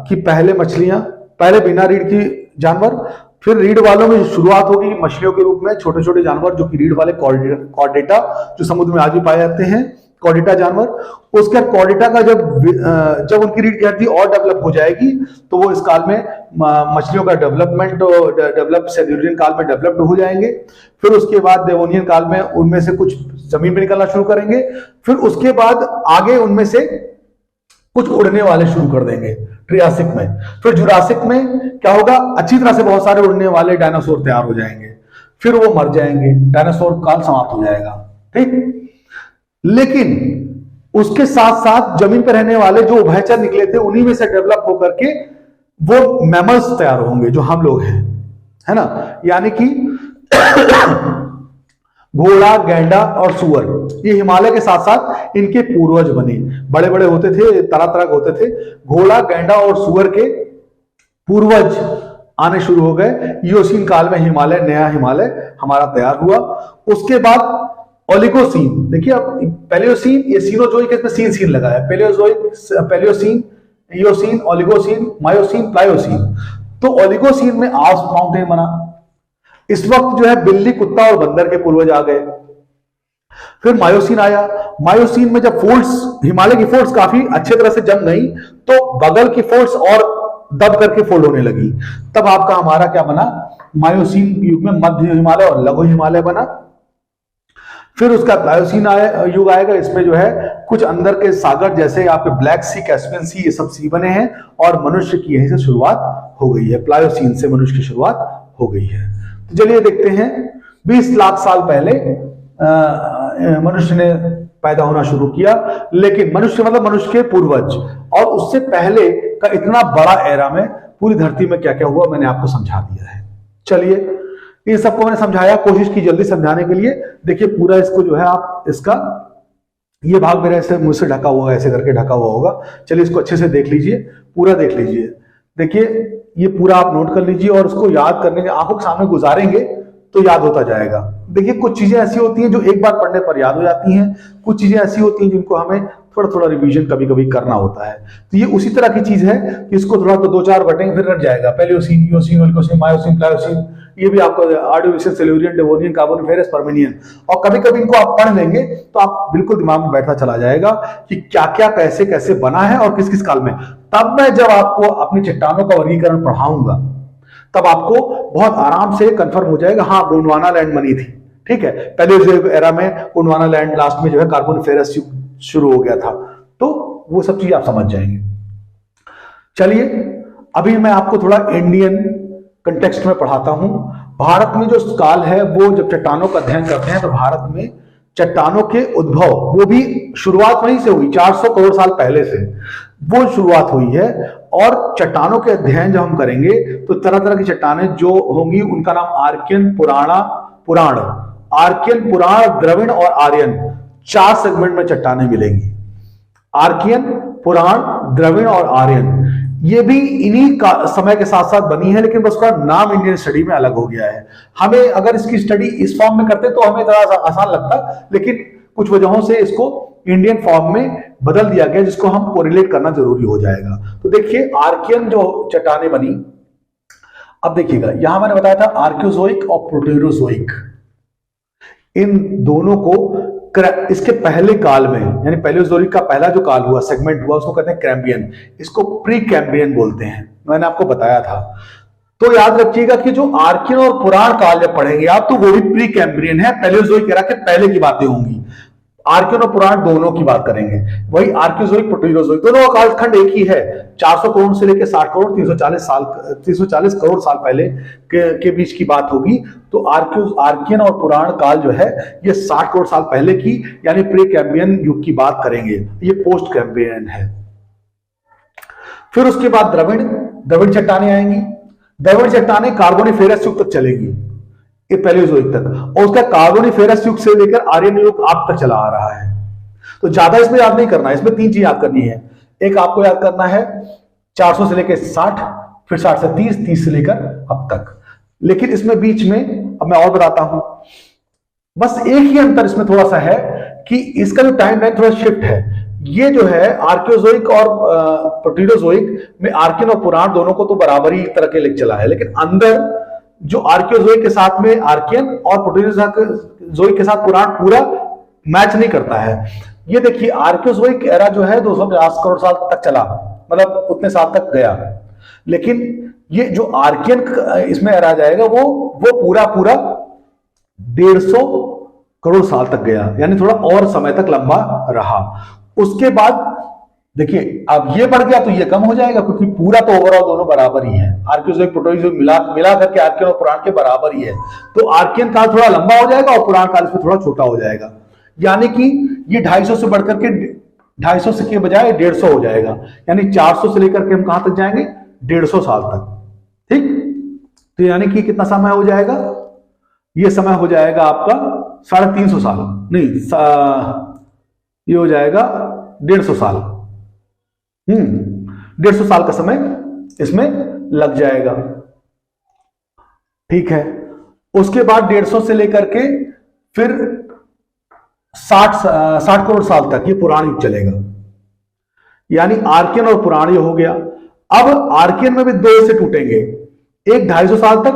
कि पहले मछलियां, पहले बिना रीढ़ की जानवर, फिर रीढ़ वालों में शुरुआत होगी मछलियों के रूप में छोटे छोटे जानवर, जो कि रीढ़ वाले कॉर्डेटा, जो समुद्र में आज भी पाए जाते हैं, कॉर्डेटा जानवर। उसके बाद कॉर्डेटा का जब उनकी रीढ़ की हड्डी और डेवलप हो जाएगी तो वो इस काल में मछलियों का डेवलप सेल्यूरियन काल में डेवलप्ड हो जाएंगे। फिर उसके बाद देवोनियन काल में उनमें से कुछ जमीन पे निकलना शुरू करेंगे। फिर उसके बाद आगे उनमें से कुछ उड़ने वाले शुरू कर देंगे ट्रियासिक में। फिर जुरासिक में क्या होगा? अच्छी तरह से बहुत सारे उड़ने वाले डायनासोर तैयार हो जाएंगे, फिर वो मर जाएंगे, डायनासोर काल समाप्त हो जाएगा। ठीक, लेकिन उसके साथ साथ जमीन पर रहने वाले जो उभयचर निकले थे, उन्हीं में से डेवलप होकर के वो मैमल्स तैयार होंगे जो हम लोग हैं, है ना। यानी कि घोड़ा, गैंडा और सुअर, ये हिमालय के साथ साथ इनके पूर्वज बने। बड़े बड़े होते थे, तरह तरह के होते थे। घोड़ा, गैंडा और सुअर के पूर्वज आने शुरू हो गए। इयोसीन काल में हिमालय, नया हिमालय हमारा तैयार हुआ। उसके बाद ओलिगोसीन, देखिए अब पैलियोसीन, ये सीनोजोइक, इसमें सीन सीन लगा है, Palaeocene, Eocene, Oligocene, Miocene, Pliocene. तो ओलिगोसीन में आल्प्स माउंटेन बना। इस वक्त जो है बिल्ली, कुत्ता और बंदर के पूर्वज आ गए। फिर मायोसीन आया। मायोसीन में जब फोल्ड्स, हिमालय की फोल्ड्स काफी अच्छे तरह से जम गई, तो बगल की फोल्ड्स और दब करके फोल्ड होने लगी। तब आपका हमारा क्या बना, मायोसीन युग में मध्य हिमालय और लघु हिमालय बना। फिर उसका प्लायोसीन युग आएगा। इसमें जो है कुछ अंदर के सागर जैसे आपके ब्लैक सी, कैस्पियन सी, ये सब सी बने हैं और मनुष्य की यहीं से शुरुआत हो गई है। प्लायोसीन से मनुष्य की शुरुआत हो गई है। तो चलिए देखते हैं, 20 लाख साल पहले मनुष्य ने पैदा होना शुरू किया। लेकिन मनुष्य मतलब मनुष्य के पूर्वज, और उससे पहले का इतना बड़ा एरा में पूरी धरती में क्या क्या हुआ मैंने आपको समझा दिया है। चलिए इन सबको मैंने समझाया, कोशिश की जल्दी समझाने के लिए। देखिए पूरा इसको जो है आप, इसका ये भाग मेरे ऐसे मुझसे ढका हुआ, ऐसे करके ढका हुआ होगा। चलिए इसको अच्छे से देख लीजिए, पूरा देख लीजिए। देखिए ये पूरा आप नोट कर लीजिए और उसको याद करने के, आंखों के सामने गुजारेंगे तो याद होता जाएगा। देखिए कुछ चीजें ऐसी होती हैं जो एक बार पढ़ने पर याद हो जाती हैं, कुछ चीजें ऐसी होती हैं जिनको हमें थोड़ा थोड़ा रिवीजन कभी कभी करना होता है। तो ये उसी तरह की चीज है कि इसको थोड़ा तो 2-4 बटेंगे फिर रट जाएगा। Palaeocene, Eocene, Oligocene, Miocene, Pliocene, ये भी आपको ऑर्डोविशियन, सिल्यूरियन, डेवोनियन, कार्बोनिफेरस, पर्मिनियन, और कभी कभी इनको आप पढ़ लेंगे तो आप बिल्कुल दिमाग में बैठता चला जाएगा कि क्या क्या कैसे कैसे बना है और किस किस काल में। तब मैं जब आपको अपनी चट्टानों का वर्गीकरण पढ़ाऊंगा तब आपको बहुत आराम से कंफर्म हो जाएगा, हाँ गोंडवाना लैंड बनी थी, ठीक है, पैलियोजोइक एरा में गोंडवाना लैंड, लास्ट में जो है कार्बोनिफेरस शुरू हो गया था। तो वो सब चीज आप समझ जाएंगे। चलिए अभी मैं आपको थोड़ा इंडियन कंटेक्स्ट में पढ़ाता हूं। भारत में जो काल है वो जब चट्टानों का अध्ययन करते हैं तो भारत में चट्टानों के उद्भव, वो भी शुरुआत वहीं से हुई, 400 करोड़ साल पहले से वो शुरुआत हुई है। और चट्टानों के अध्ययन जब हम करेंगे तो तरह तरह की चट्टानें जो होंगी उनका नाम आर्कियन, पुराण, आर्कियन, पुराण, द्रविड़ और आर्यन, 4 सेगमेंट में चट्टानें मिलेंगी। आर्कियन, पुराण, द्रविड़ और आर्यन, ये भी इन्हीं का समय के साथ साथ बनी है, लेकिन बस उसका नाम इंडियन स्टडी में अलग हो गया है। हमें अगर इसकी स्टडी इस फॉर्म में करते तो हमें थोड़ा आसान लगता, लेकिन कुछ वजहों से इसको इंडियन फॉर्म में बदल दिया गया, जिसको हम कोरिलेट करना जरूरी हो जाएगा। तो देखिए आर्कियन जो चट्टानें बनी, अब देखिएगा यहां मैंने बताया था आर्कियोजोइक और प्रोटेरोजोइक, इन दोनों को इसके पहले काल में, यानी पैलियोजोइक का पहला जो काल हुआ, सेगमेंट हुआ, उसको कहते हैं कैम्ब्रियन, इसको प्री कैम्ब्रियन बोलते हैं, मैंने आपको बताया था। तो याद रखिएगा कि जो आर्कियन और पुराण काल जब पढ़ेंगे आप तो वो भी प्री कैम्ब्रियन है, पैलियोजोइक एरा के पहले की बातें होंगी। आर्कियन और पुराण दोनों की बात करेंगे। वही आर्कियोजोइक, प्रोटेरोजोइक, दोनों का कालखंड एक ही है। 400 करोड़ से लेकर 60 करोड़, 340 करोड़ साल पहले के बीच की बात होगी। तो आर्कियन और पुराण काल जो है ये 60 करोड़ साल पहले की, यानी प्री कैम्ब्रियन युग की बात करेंगे। ये पोस्ट कैम्ब्रियन है। फिर उसके बाद द्रविड़ चट्टानें आएंगी। द्रविड़ चट्टानें कार्बोनिफेरस युग तक चलेंगी, ये पैलियोजोइक तक, और उसका कार्बोनिफेरस युग से लेकर आर्यन युग आप तक चला आ रहा है। तो ज्यादा इसमें याद नहीं करना है, इसमें 3 चीज याद करनी है। एक आपको याद करना है 400 से लेकर 60, फिर 60 से 30, 30 से लेकर अब तक। लेकिन इसमें बीच में अब मैं और बताता हूं, बस एक ही अंतर इसमें थोड़ा सा है कि इसका जो टाइम लाइन थोड़ा शिफ्ट है। ये जो है आर्कियोजोइक और प्रोटेरोजोइक में आर्कियन और पुराण दोनों को तो बराबर ही तरह के लिख चला है, लेकिन अंदर जो आर्कियोजोइक के साथ में आर्कियन और प्रोटेरोजोइक के साथ पुराण पूरा मैच नहीं करता है। ये देखिए आर्कियोजोइक एरा जो है 250 करोड़ साल तक चला, मतलब उतने साल तक गया, लेकिन ये जो आर्कियन इसमें एरा जाएगा वो पूरा 150 करोड़ साल तक गया, यानी थोड़ा और समय तक लंबा रहा। उसके बाद देखिए अब ये बढ़ गया तो ये कम हो जाएगा, क्योंकि पूरा तो ओवरऑल दोनों बराबर ही है, आर्कियोजोइक प्रोटेरोजोइक मिला करके आर्कियन और पुराण के बराबर ही है। तो आर्कियन काल थोड़ा लंबा हो जाएगा और पुराण काल इसमें थोड़ा छोटा हो जाएगा, यानी कि ये 250 से बढ़कर के 250 के बजाय 150 हो जाएगा, यानी 400 से लेकर के हम कहां तक जाएंगे, 150 साल तक। ठीक, तो यानी कि कितना समय हो जाएगा, ये समय हो जाएगा आपका 350 साल, नहीं ये हो जाएगा 150 साल। 150 साल का समय इसमें लग जाएगा। ठीक है। उसके बाद 150 से लेकर के फिर 60 करोड़ साल तक ये पुराण युग चलेगा, यानी आर्कियन और पुराण युग हो गया। अब आर्कियन में भी दो हिस्से टूटेंगे, एक 250 साल तक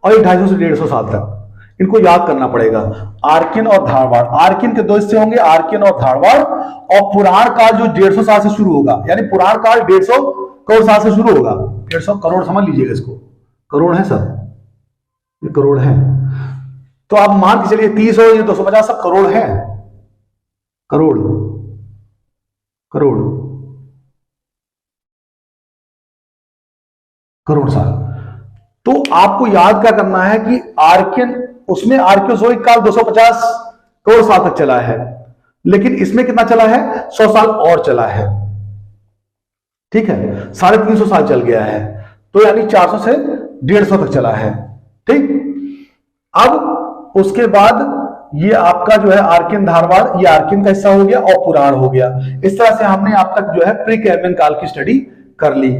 और एक 250 से 150 साल तक। इनको याद करना पड़ेगा, आर्कियन और धारवाड़। आर्कियन के दो हिस्से होंगे, आर्कियन और धारवाड़। और पुराण काल जो 150 साल से शुरू होगा, यानी पुराण काल 150 करोड़ साल से शुरू होगा। 150 करोड़ समझ लीजिएगा, इसको करोड़ है सब, ये करोड़ है। तो आप मान के चलिए 30 और ये 250 सब करोड़ है, करोड़ करोड़ करोड़ साल। तो आपको याद क्या करना है कि आर्कियन, उसमें आर्कियोजोइक काल 250 करोड़ साल तक चला है, लेकिन इसमें कितना चला है, 100 साल और चला है। ठीक है, 350 साल चल गया है, तो यानी 400 से 150 तक चला है। ठीक, अब उसके बाद ये आपका जो है आर्कियन धारवाड़, ये आर्कियन का हिस्सा हो गया और पुराण हो गया। इस तरह से हमने आप तक जो है प्री कैम्ब्रियन काल की स्टडी कर ली।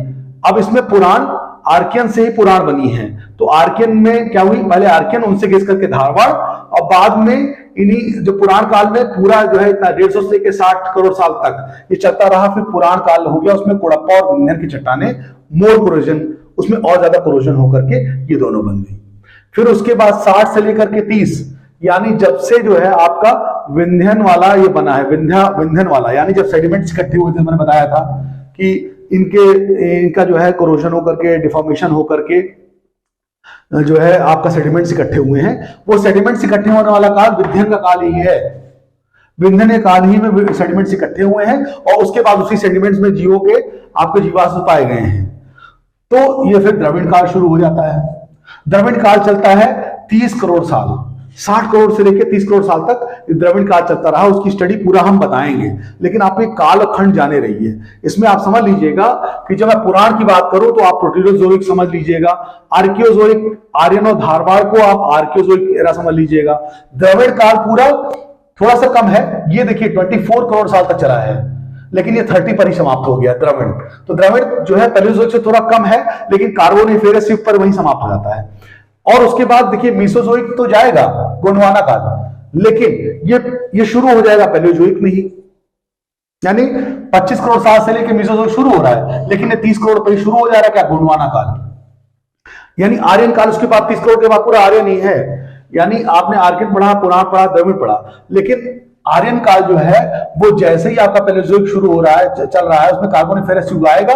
अब इसमें पुराण, आर्कियन से ही पुराण बनी है। तो आर्कियन में क्या हुई, पहले आर्कियन, उनसे गेस करके धारवाड़, और बाद में इन्हीं जो पुराण काल में पूरा जो है इतना 150 से लेकर 60 करोड़ साल तक ये चलता रहा। फिर पुराण काल हो गया, उसमें कोडप्पा और विंध्यन की चट्टाने, मोर कोरोजन, उसमें और ज्यादा कोरोजन होकर के ये दोनों बन गई। फिर उसके बाद 60 से लेकर के 30, यानी जब से जो है आपका विंध्यन वाला ये बना है, विंध्यन वाला, यानी जब सेडिमेंट्स इकट्ठे हुए थे, मैंने बताया था कि इनका जो है कोरोजन होकर के, डिफॉर्मेशन होकर के जो है आपका सेडिमेंट्स इकट्ठे हुए हैं। वो सेडिमेंट्स इकट्ठे होने वाला काल विंध्यन का काल ही है। विंध्यन के काल ही में सेडिमेंट्स इकट्ठे हुए हैं, और उसके बाद उसी सेडिमेंट्स में जीवों के आपके जीवाश्म पाए गए हैं। तो ये फिर द्रविड़ काल शुरू हो जाता है। द्रविड़ काल चलता है 30 करोड़ साल, 60 करोड़ से लेकर 30 करोड़ साल तक द्रविड़ काल चलता रहा। उसकी स्टडी पूरा हम बताएंगे, लेकिन आप एक काल खंड जाने रहिए। इसमें आप समझ लीजिएगा कि जब मैं पुराण की बात करूं तो आप प्रोटीरोजोइक समझ लीजिएगा, आर्कियोजोइक, आर्यन और धारवाड़ को आप आर्कियोजोइक एरा समझ लीजिएगा। द्रविड़ काल पूरा थोड़ा सा कम है, ये देखिए 24 करोड़ साल तक चला है, लेकिन ये 30 पर ही समाप्त हो गया द्रविड़। तो द्रविड़ जो है पैलियोजोइक से थोड़ा कम है, लेकिन कार्बोनिफेरस युग पर वही समाप्त हो जाता है। और उसके बाद देखिए मीसोजोइक तो जाएगा, गोंडवाना काल, लेकिन ये शुरू हो जाएगा पैलियोजोइक में ही, यानी 25 करोड़ साल से लेकर मीसोजोइक शुरू हो रहा है, लेकिन ये 30 करोड़ पर ही शुरू हो जा रहा है क्या, गोंडवाना काल। यानी आर्यन काल, उसके बाद 30 करोड़ के बाद पूरा आर्यन ही है। यानी आपने आर्कियन पढ़ा, पुराण पढ़ा, द्रविड़ पढ़ा, लेकिन आर्यन काल जो है वो जैसे ही आपका पैलियोजोइक शुरू हो रहा है, चल रहा है, उसमें कार्बोनिफेरस युग आएगा।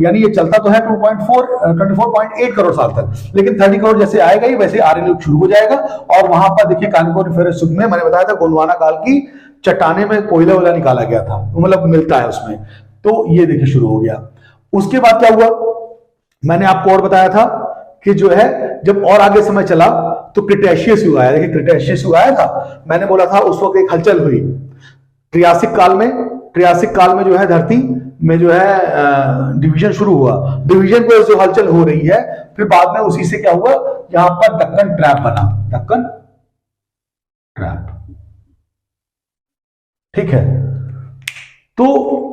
यानी ये चलता तो है 24.8 करोड़ साल तक, लेकिन 30 करोड़ जैसे आएगा ही वैसे आर्यन युग शुरू हो जाएगा। और वहां पर देखिए कार्बोनिफेरस युग में मैंने बताया था गोंडवाना काल की चट्टाने में कोयला वोला निकाला गया था, मतलब मिलता है उसमें। तो ये देखिए शुरू हो गया। उसके बाद क्या हुआ, मैंने आपको और बताया था कि जो है जब और आगे समय चला तो क्रिटेशियस युग आया। देखिए क्रिटेशियस युग आया था, मैंने बोला था उस वक्त एक हलचल हुई ट्रियासिक काल में जो है धरती में जो है डिवीजन शुरू हुआ। डिवीजन को जो हलचल हो रही है, फिर बाद में उसी से क्या हुआ, यहां पर दक्कन ट्रैप बना, दक्कन ट्रैप। ठीक है, तो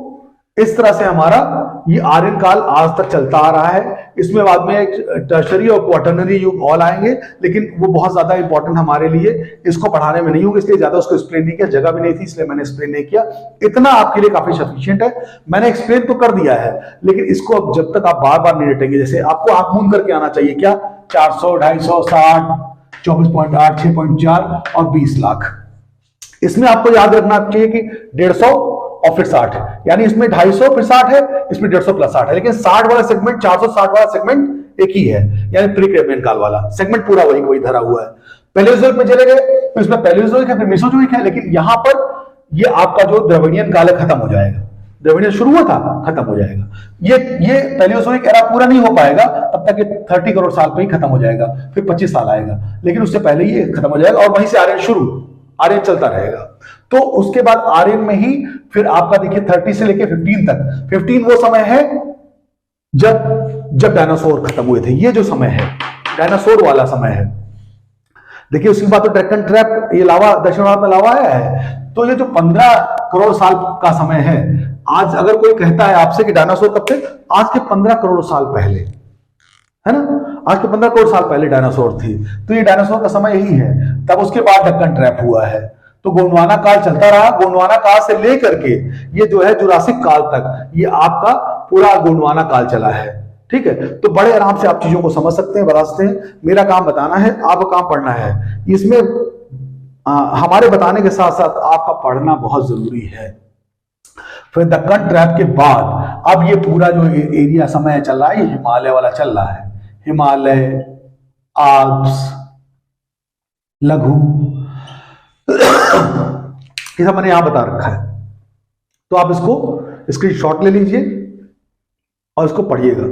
इस तरह से हमारा ये आर्यन काल आज तक चलता आ रहा है। इसमें बाद में एक टर्शरी और क्वाटरनरी युग ऑल आएंगे, लेकिन वो बहुत ज्यादा इंपॉर्टेंट हमारे लिए, इसको पढ़ाने में नहीं होगा, इसलिए ज्यादा उसको एक्सप्लेन नहीं किया, जगह भी नहीं थी इसलिए मैंने एक्सप्लेन नहीं किया। इतना आपके लिए काफी सफिशिएंट है, मैंने एक्सप्लेन तो कर दिया है, लेकिन इसको अब जब तक आप बार बार नहीं रटेंगे, जैसे आपको आंख मूंद करके आना चाहिए क्या, 400, 250, 60, 24.8, 6.4 और 20 लाख। इसमें आपको याद रखना चाहिए कि 150 और फिर 60, यानी इसमें 250 फिर 60 है, इसमें 150 प्लस 60 है, लेकिन 60 वाला सेगमेंट, 460 वाला सेगमेंट एक ही है, यानी प्री कैम्ब्रियन काल वाला सेगमेंट पूरा वही धरा हुआ है। पैलियोजोइक में चले गए तो इसमें पैलियोजोइक है, फिर मेसोजोइक है, लेकिन यहां पर ये आपका जो द्रविडियन काल है खत्म हो जाएगा। द्रविडियन शुरू हुआ था, खत्म हो जाएगा। ये पैलियोजोइक एरा पूरा नहीं हो पाएगा, तब तक ये 30 करोड़ साल पे ही खत्म हो जाएगा, फिर 25 साल आएगा, लेकिन उससे पहले ये खत्म हो जाएगा, और वहीं से आर्यन शुरू, आर्यन चलता रहेगा। तो उसके बाद आर्यन में ही फिर आपका देखिए 30 से लेके 15 तक, 15 वो समय है जब डायनासोर खत्म हुए थे। ये जो समय है डायनासोर वाला समय है। देखिए उसके बाद तो ड्रैगन ट्रैप, ये लावा, दक्षिण भारत में लावा आया है। तो ये जो 15 करोड़ साल का समय है, आज अगर कोई कहता है आपसे कि डायनासोर कब थे, आज के 15 करोड़ साल पहले है ना। आज के 15 करोड़ साल पहले डायनासोर थी, तो ये डायनासोर का समय यही है। तब उसके बाद डक्कन ट्रैप हुआ है, तो गोंडवाना काल चलता रहा। गोंडवाना काल से लेकर के ये जो है जुरासिक काल तक, ये आपका पूरा गोंडवाना काल चला है। ठीक है, तो बड़े आराम से आप चीजों को समझ सकते हैं, बता सकते हैं। मेरा काम बताना है, आपका काम पढ़ना है। इसमें हमारे बताने के साथ साथ आपका पढ़ना बहुत जरूरी है। फिर दक्कन ट्रैप के बाद अब ये पूरा जो एरिया समय चल रहा है, ये हिमालय वाला चल रहा है। हिमालय, आल्प्स, लघु, ये सब मैंने यहां बता रखा है। तो आप इसको स्क्रीनशॉट ले लीजिए और इसको पढ़िएगा,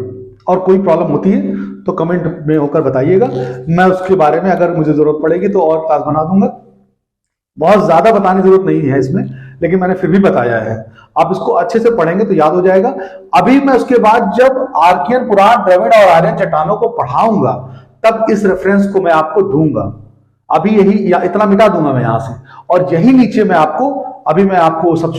और कोई प्रॉब्लम होती है तो कमेंट में होकर बताइएगा। मैं उसके बारे में अगर मुझे जरूरत पड़ेगी तो और क्लास बना दूंगा। बहुत ज्यादा बताने की जरूरत नहीं है इसमें, लेकिन मैंने फिर भी बताया है। आप इसको अच्छे से पढ़ेंगे तो याद हो जाएगा। अभी मैं उसके बाद जब आर्कियन, पुराण, द्रविड़ और आर्यन चट्टानों को पढ़ाऊंगा, तब इस रेफरेंस को मैं आपको दूंगा। अभी यही या इतना मिटा दूंगा मैं यहां से, और यही नीचे मैं आपको अभी मैं आपको सब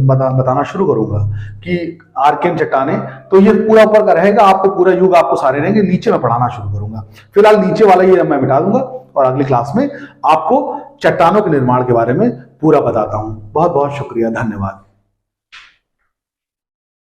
बताना शुरू करूंगा कि आर्कियन चट्टाने, तो ये पूरा ऊपर का रहेगा, आपको पूरा युग आपको सारे रहेंगे। नीचे मैं पढ़ाना शुरू करूंगा। फिलहाल नीचे वाला ये मैं मिटा दूंगा, और अगली क्लास में आपको चट्टानों के निर्माण के बारे में पूरा बताता हूं। बहुत बहुत शुक्रिया, धन्यवाद।